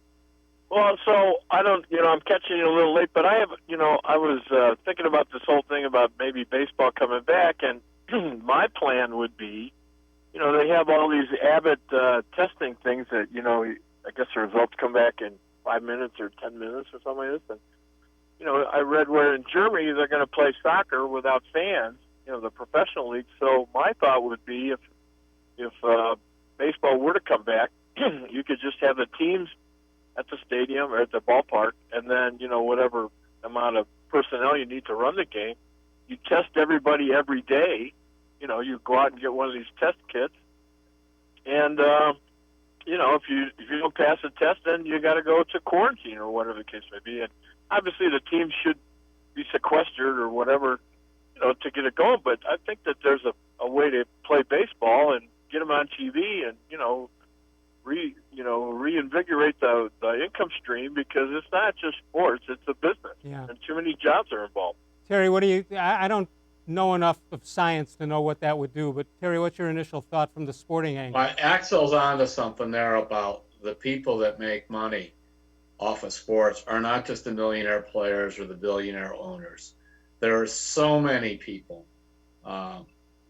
Well, so I don't, you know, I'm catching you a little late, but I have, you know, I was thinking about this whole thing about maybe baseball coming back, and my plan would be, you know, they have all these Abbott testing things that, you know, I guess the results come back in 5 minutes or 10 minutes or something like this. And, you know, I read where in Germany they're going to play soccer without fans, you know, the professional league. So my thought would be if baseball were to come back, you could just have the teams at the stadium or at the ballpark, and then, you know, whatever amount of personnel you need to run the game, you test everybody every day. You know, you go out and get one of these test kits, and you know, if you don't pass the test, then you got to go to quarantine or whatever the case may be. And obviously, the team should be sequestered or whatever, you know, to get it going. But I think that there's a way to play baseball and get them on TV, and you know, reinvigorate the income stream, because it's not just sports; it's a business, and too many jobs are involved. Terry, what do you? I don't know enough of science to know what that would do, but Terry, what's your initial thought from the sporting angle? Axel's onto something there about the people that make money off of sports are not just the millionaire players or the billionaire owners. There are so many people,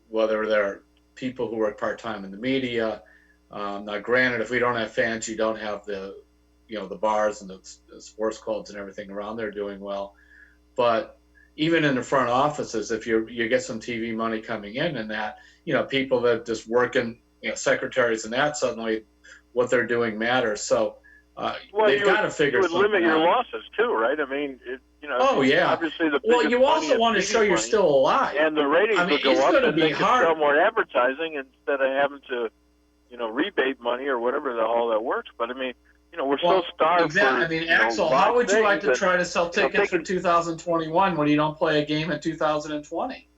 whether they're people who work part-time in the media. Now, granted, if we don't have fans, you don't have the bars and the sports clubs and everything around there doing well. But even in the front offices, if you get some TV money coming in and that, you know, people that just work in, you know, secretaries and that, suddenly what they're doing matters. So they've got to figure something out. You would limit your losses too, right? I mean, you know. Oh, yeah. Obviously, well, you also want to show you're still alive. And the ratings will go up, and they can hard. sell more advertising instead of having to, you know, rebate money or whatever the hell that works. But I mean, you know, we're so starved. Exactly. I mean, Axel, how would you like to try to sell tickets for 2021 when you don't play a game in 2020?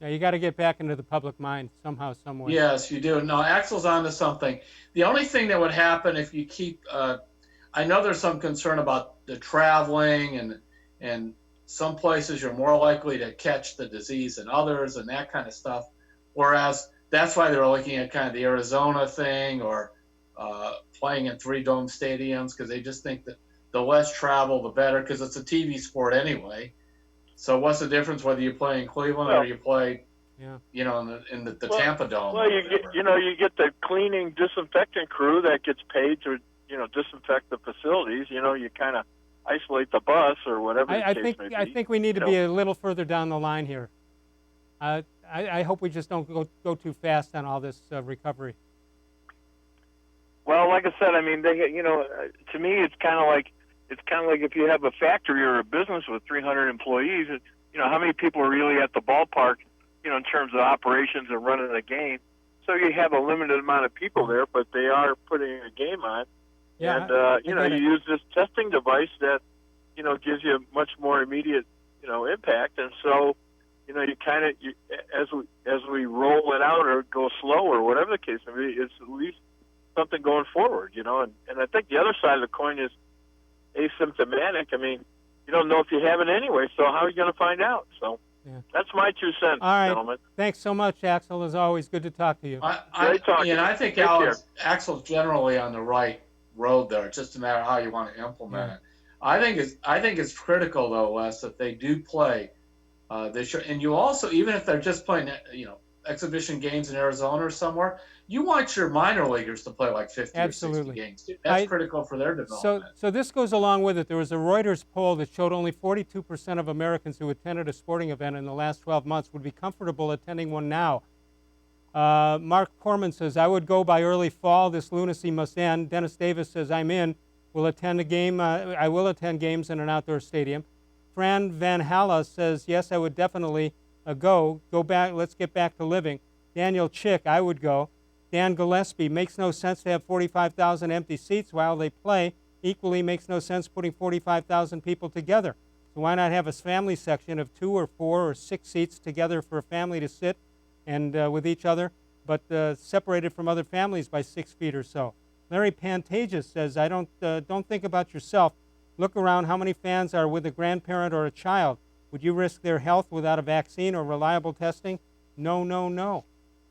Yeah, you got to get back into the public mind somehow, some way. Yes, you do. No, Axel's onto something. The only thing that would happen if you keep, I know there's some concern about the traveling, and some places you're more likely to catch the disease than others and that kind of stuff. Whereas that's why they're looking at kind of the Arizona thing, or playing in 3-dome stadiums, because they just think that the less travel, the better, because it's a TV sport anyway. So what's the difference whether you play in Cleveland or you play you know, in the Tampa Dome. Well, you get the cleaning, disinfecting crew that gets paid to, disinfect the facilities. You kind of isolate the bus or whatever the case may be. I think we need to be a little further down the line here. I hope we just don't go too fast on all this recovery. Well, like I said, I mean, to me, it's kind of like if you have a factory or a business with 300 employees, how many people are really at the ballpark, in terms of operations and running a game. So you have a limited amount of people there, but they are putting a game on. Yeah, and, you use this testing device that, gives you a much more immediate, impact. And so, you kind of, as we roll it out or go slow or whatever the case may be, it's at least something going forward, and I think the other side of the coin is asymptomatic. I mean, you don't know if you have it anyway, so how are you going to find out? So that's my 2 cents, all right, gentlemen. Thanks so much, Axel. As always, good to talk to you. I think Axel's generally on the right road there. It's just a matter of how you want to implement it. I think it's critical, though, Wes, that they do play this year. And you also, even if they're just playing, exhibition games in Arizona or somewhere, you want your minor leaguers to play like 50 or 60 games. That's critical for their development. So this goes along with it. There was a Reuters poll that showed only 42% of Americans who attended a sporting event in the last 12 months would be comfortable attending one now. Mark Corman says, I would go by early fall. This lunacy must end. Dennis Davis says, I'm in. Will attend a game. I will attend games in an outdoor stadium. Fran Van Halla says, yes, I would definitely go back. Let's get back to living. Daniel Chick, I would go. Dan Gillespie, makes no sense to have 45,000 empty seats while they play. Equally makes no sense putting 45,000 people together. So why not have a family section of 2 or 4 or 6 seats together for a family to sit and with each other, but separated from other families by 6 feet or so. Larry Pantages says, I don't think about yourself. Look around how many fans are with a grandparent or a child. Would you risk their health without a vaccine or reliable testing? No, no, no.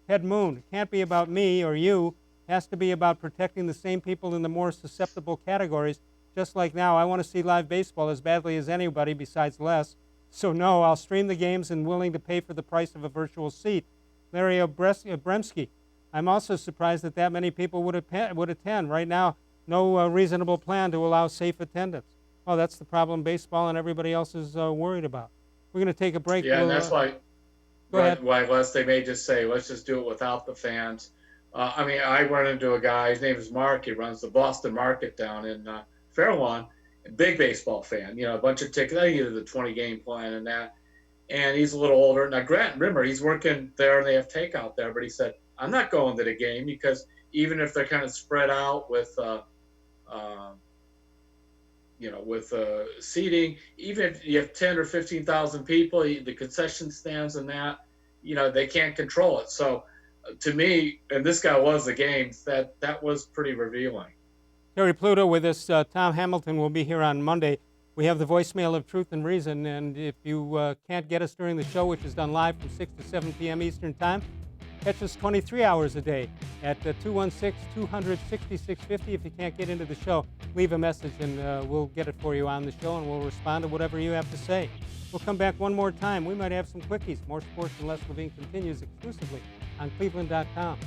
Ted Moon, it can't be about me or you. It has to be about protecting the same people in the more susceptible categories. Just like now, I want to see live baseball as badly as anybody besides Les. So no, I'll stream the games and willing to pay for the price of a virtual seat. Larry Obremski, I'm also surprised that many people would attend. Right now, no reasonable plan to allow safe attendance. Oh, that's the problem baseball and everybody else is worried about. We're going to take a break. Yeah, and that's why. Go ahead. Why, Les, they may just say, let's just do it without the fans. I run into a guy, his name is Mark. He runs the Boston Market down in Fairlawn. Big baseball fan, a bunch of tickets. I did the 20-game plan and that. And he's a little older. Now, Grant, remember, he's working there and they have takeout there. But he said, I'm not going to the game because even if they're kind of spread out with seating, even if you have 10 or 15,000 people, the concession stands and that, they can't control it. So to me, and this guy was the games, that was pretty revealing. Terry-Pluto with us. Tom Hamilton will be here on Monday. We have the voicemail of Truth and Reason, and if you can't get us during the show, which is done live from 6 to 7 p.m. Eastern Time, catch us 23 hours a day at 216-200-6650. If you can't get into the show, leave a message, and we'll get it for you on the show, and we'll respond to whatever you have to say. We'll come back one more time. We might have some quickies. More Sports and Les-Levine continues exclusively on cleveland.com.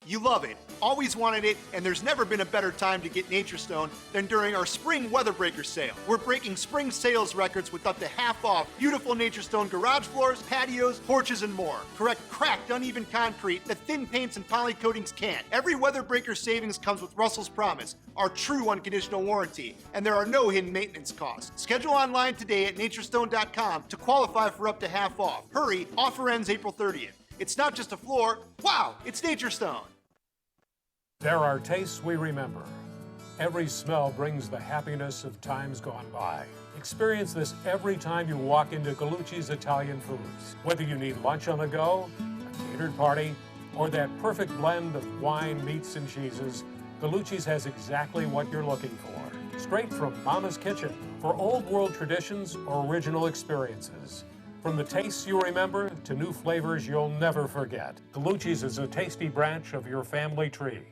You love it, always wanted it, and there's never been a better time to get Nature Stone than during our Spring Weather Breaker sale. We're breaking spring sales records with up to half off beautiful Nature Stone garage floors, patios, porches, and more. Correct cracked, uneven concrete that thin paints and poly coatings can't. Every Weather Breaker savings comes with Russell's Promise, our true unconditional warranty, and there are no hidden maintenance costs. Schedule online today at naturestone.com to qualify for up to half off. Hurry, offer ends April 30th. It's not just a floor, wow, it's Nature Stone. There are tastes we remember. Every smell brings the happiness of times gone by. Experience this every time you walk into Gallucci's Italian Foods. Whether you need lunch on the go, a catered party, or that perfect blend of wine, meats, and cheeses, Gallucci's has exactly what you're looking for. Straight from Mama's Kitchen for old world traditions or original experiences. From the tastes you remember to new flavors you'll never forget, Gallucci's is a tasty branch of your family tree.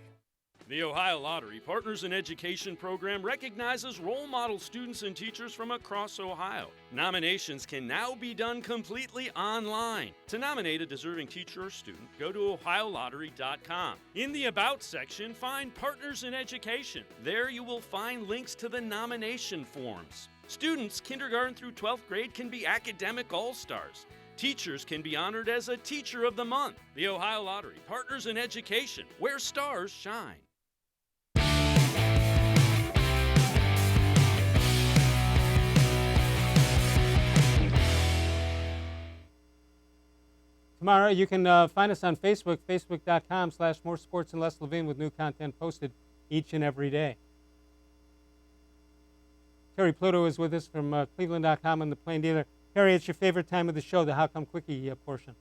The Ohio Lottery Partners in Education program recognizes role model students and teachers from across Ohio. Nominations can now be done completely online. To nominate a deserving teacher or student, go to ohiolottery.com. In the About section, find Partners in Education. There you will find links to the nomination forms. Students kindergarten through 12th grade can be academic all-stars. Teachers can be honored as a Teacher of the Month. The Ohio Lottery Partners in Education, where stars shine. Tomorrow, you can find us on Facebook, facebook.com/more-sports-and-les-levine with new content posted each and every day. Terry-Pluto is with us from cleveland.com and the Plain Dealer. Terry, it's your favorite time of the show, the How Come Quickie portion.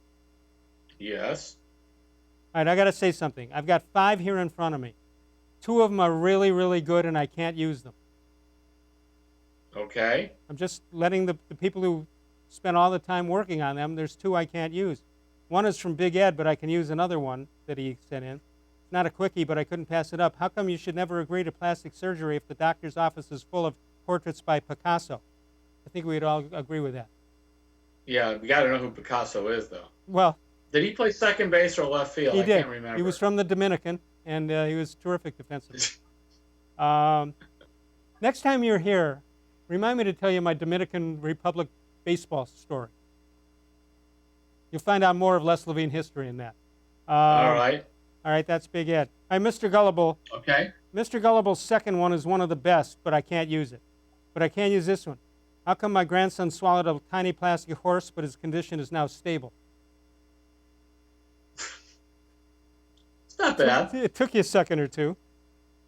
Yes. All right, I got to say something. I've got 5 here in front of me. 2 of them are really, really good, and I can't use them. Okay. I'm just letting the people who spent all the time working on them, there's 2 I can't use. One is from Big Ed, but I can use another one that he sent in. It's not a quickie, but I couldn't pass it up. How come you should never agree to plastic surgery if the doctor's office is full of portraits by Picasso? I think we'd all agree with that. Yeah, we got to know who Picasso is, though. Well, did he play second base or left field? he I did. can't remember. He was from the Dominican, and he was terrific defensively. Next time you're here, remind me to tell you my Dominican Republic baseball story. You'll find out more of Les Levine history in that. All right. All right, that's Big Ed. All right, Mr. Gullible. Okay. Mr. Gullible's second one is one of the best, but I can't use it. But I can use this one. How come my grandson swallowed a tiny plastic horse, but his condition is now stable? It's not bad. It took you a second or two.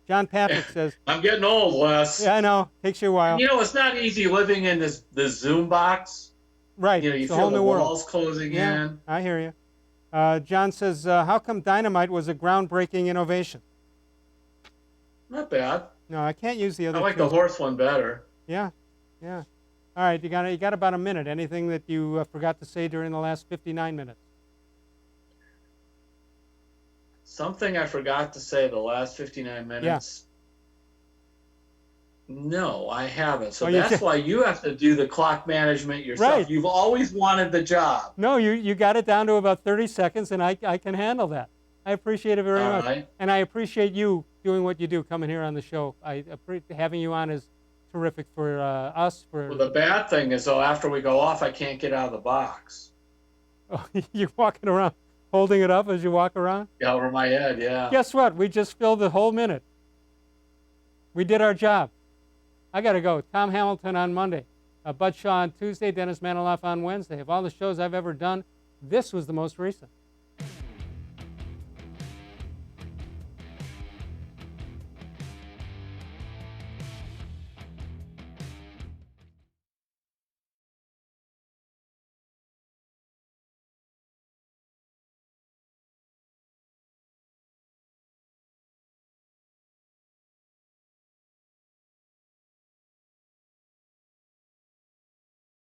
John Patrick says, I'm getting old, Les. Yeah, I know. Takes you a while. You know, it's not easy living in this Zoom box. Right. You know, you it's a feel whole the new walls world. closing Yeah, in. I hear you. John says, how come dynamite was a groundbreaking innovation? Not bad. No, I can't use the other I like two. the horse one better. Yeah, yeah. All right, you got about a minute. Anything that you forgot to say during the last 59 minutes? Something I forgot to say the last 59 minutes. No, I haven't. So that's why you have to do the clock management yourself. Right. You've always wanted the job. No, you got it down to about 30 seconds, and I can handle that. I appreciate it very All much. right. And I appreciate you doing what you do, coming here on the show. Having you on is terrific for us. Well, the bad thing is, though, after we go off, I can't get out of the box. Oh, you're walking around, holding it up as you walk around? Yeah, over my head, yeah. Guess what? We just filled the whole minute. We did our job. I got to go. Tom Hamilton on Monday. Bud Shaw on Tuesday. Dennis Maniloff on Wednesday. Of all the shows I've ever done, this was the most recent.